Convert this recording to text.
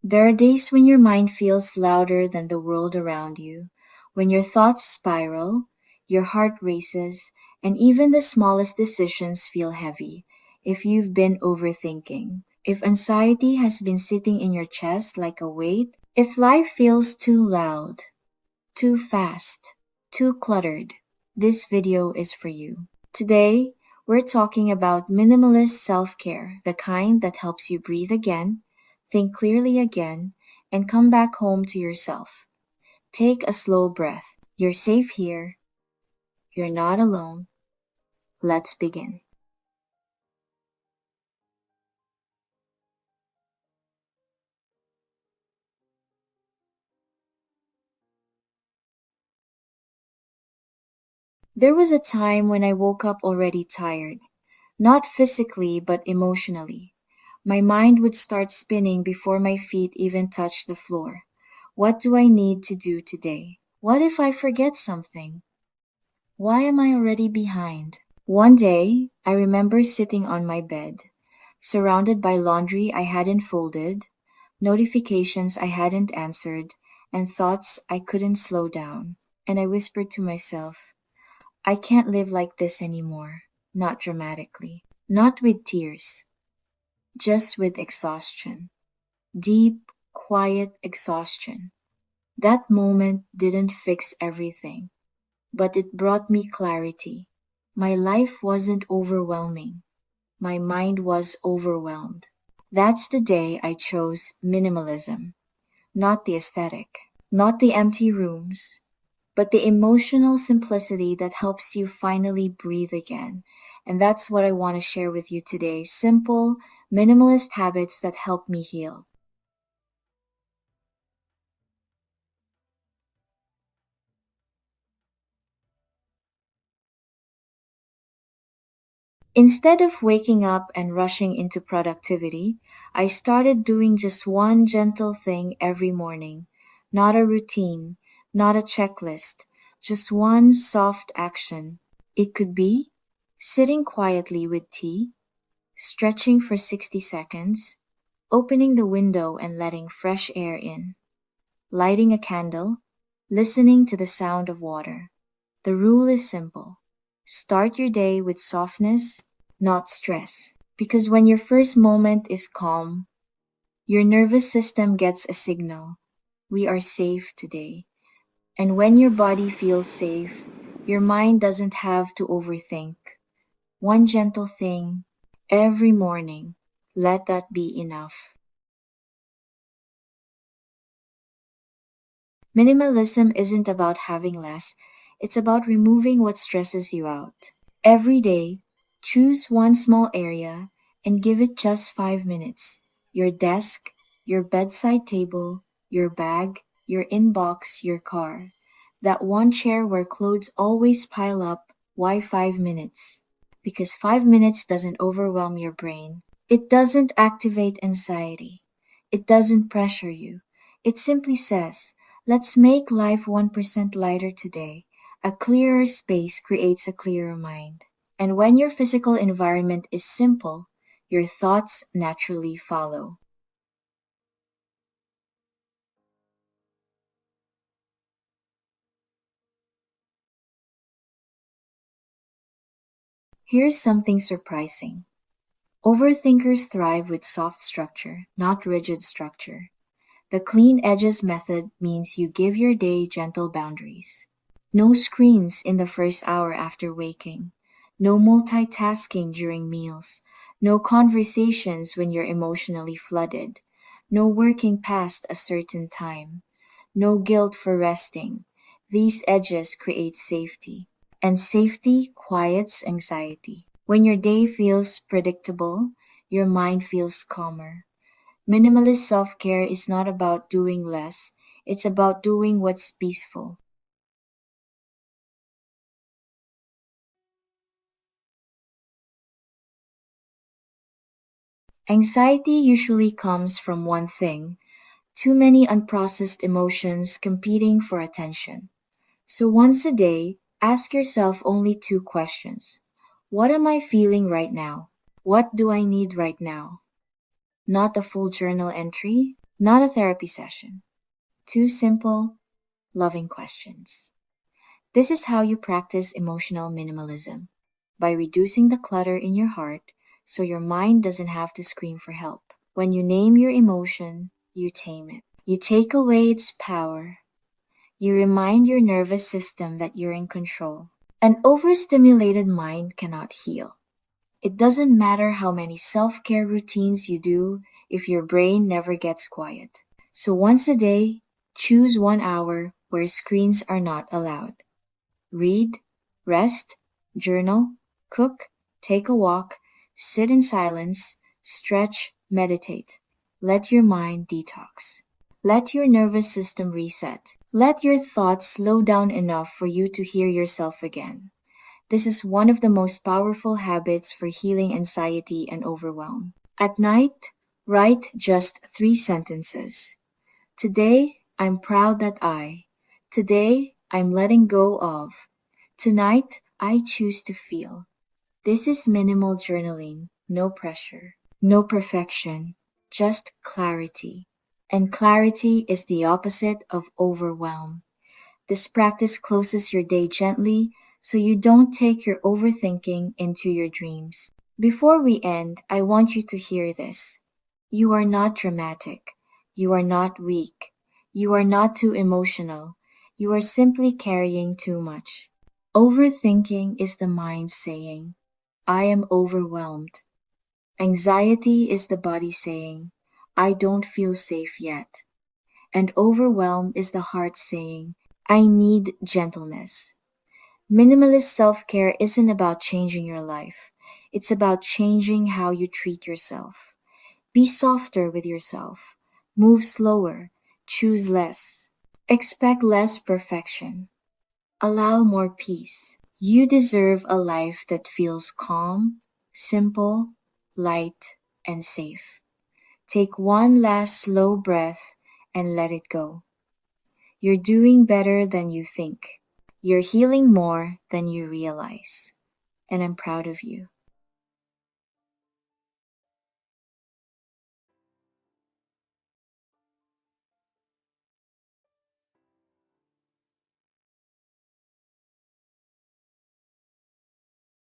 There are days when your mind feels louder than the world around you, when your thoughts spiral, your heart races, and even the smallest decisions feel heavy. If you've been overthinking, if anxiety has been sitting in your chest like a weight, if life feels too loud, too fast, too cluttered, this video is for you. Today, we're talking about minimalist self care, the kind that helps you breathe again, think clearly again, and come back home to yourself. Take a slow breath. You're safe here. You're not alone. Let's begin. There was a time when I woke up already tired, not physically but emotionally. My mind would start spinning before my feet even touched the floor. What do I need to do today? What if I forget something? Why am I already behind? One day, I remember sitting on my bed, surrounded by laundry I hadn't folded, notifications I hadn't answered, and thoughts I couldn't slow down. And I whispered to myself, I can't live like this anymore. Not dramatically, not with tears, just with exhaustion. Deep, quiet exhaustion. That moment didn't fix everything, but it brought me clarity. My life wasn't overwhelming. My mind was overwhelmed. That's the day I chose minimalism, not the aesthetic, not the empty rooms, but the emotional simplicity that helps you finally breathe again. And that's what I want to share with you today. Simple, minimalist habits that help me heal. Instead of waking up and rushing into productivity, I started doing just one gentle thing every morning. Not a routine, not a checklist, just one soft action. It could be sitting quietly with tea, stretching for 60 seconds, opening the window and letting fresh air in, lighting a candle, listening to the sound of water. The rule is simple. Start your day with softness, not stress. Because when your first moment is calm, your nervous system gets a signal. We are safe today. And when your body feels safe, your mind doesn't have to overthink. One gentle thing every morning. Let that be enough. Minimalism isn't about having less, it's about removing what stresses you out. Every day, choose one small area and give it just 5 minutes. Your desk, your bedside table, your bag, your inbox, your car. That one chair where clothes always pile up. Why 5 minutes? Because 5 minutes doesn't overwhelm your brain. It doesn't activate anxiety. It doesn't pressure you. It simply says, let's make life 1% lighter today. A clearer space creates a clearer mind. And when your physical environment is simple, your thoughts naturally follow. Here's something surprising. Overthinkers thrive with soft structure, not rigid structure. The clean edges method means you give your day gentle boundaries. No screens in the first hour after waking. No multitasking during meals. No conversations when you're emotionally flooded. No working past a certain time. No guilt for resting. These edges create safety. And safety quiets anxiety. When your day feels predictable, your mind feels calmer. Minimalist self-care is not about doing less, it's about doing what's peaceful. Anxiety usually comes from one thing, too many unprocessed emotions competing for attention. So once a day, ask yourself only two questions. What am I feeling right now? What do I need right now? Not a full journal entry, not a therapy session. Two simple, loving questions. This is how you practice emotional minimalism, by reducing the clutter in your heart so your mind doesn't have to scream for help. When you name your emotion, you tame it. You take away its power. You remind your nervous system that you're in control. An overstimulated mind cannot heal. It doesn't matter how many self-care routines you do if your brain never gets quiet. So once a day, choose 1 hour where screens are not allowed. Read, rest, journal, cook, take a walk, sit in silence, stretch, meditate. Let your mind detox. Let your nervous system reset. Let your thoughts slow down enough for you to hear yourself again. This is one of the most powerful habits for healing anxiety and overwhelm. At night, write just 3 sentences. Today, I'm proud that I. Today, I'm letting go of. Tonight, I choose to feel. This is minimal journaling, no pressure, no perfection, just clarity. And clarity is the opposite of overwhelm. This practice closes your day gently so you don't take your overthinking into your dreams. Before we end, I want you to hear this. You are not dramatic. You are not weak. You are not too emotional. You are simply carrying too much. Overthinking is the mind saying, I am overwhelmed. Anxiety is the body saying, I don't feel safe yet. And overwhelm is the heart saying, I need gentleness. Minimalist self-care isn't about changing your life. It's about changing how you treat yourself. Be softer with yourself. Move slower. Choose less. Expect less perfection. Allow more peace. You deserve a life that feels calm, simple, light, and safe. Take one last slow breath and let it go. You're doing better than you think. You're healing more than you realize. And I'm proud of you.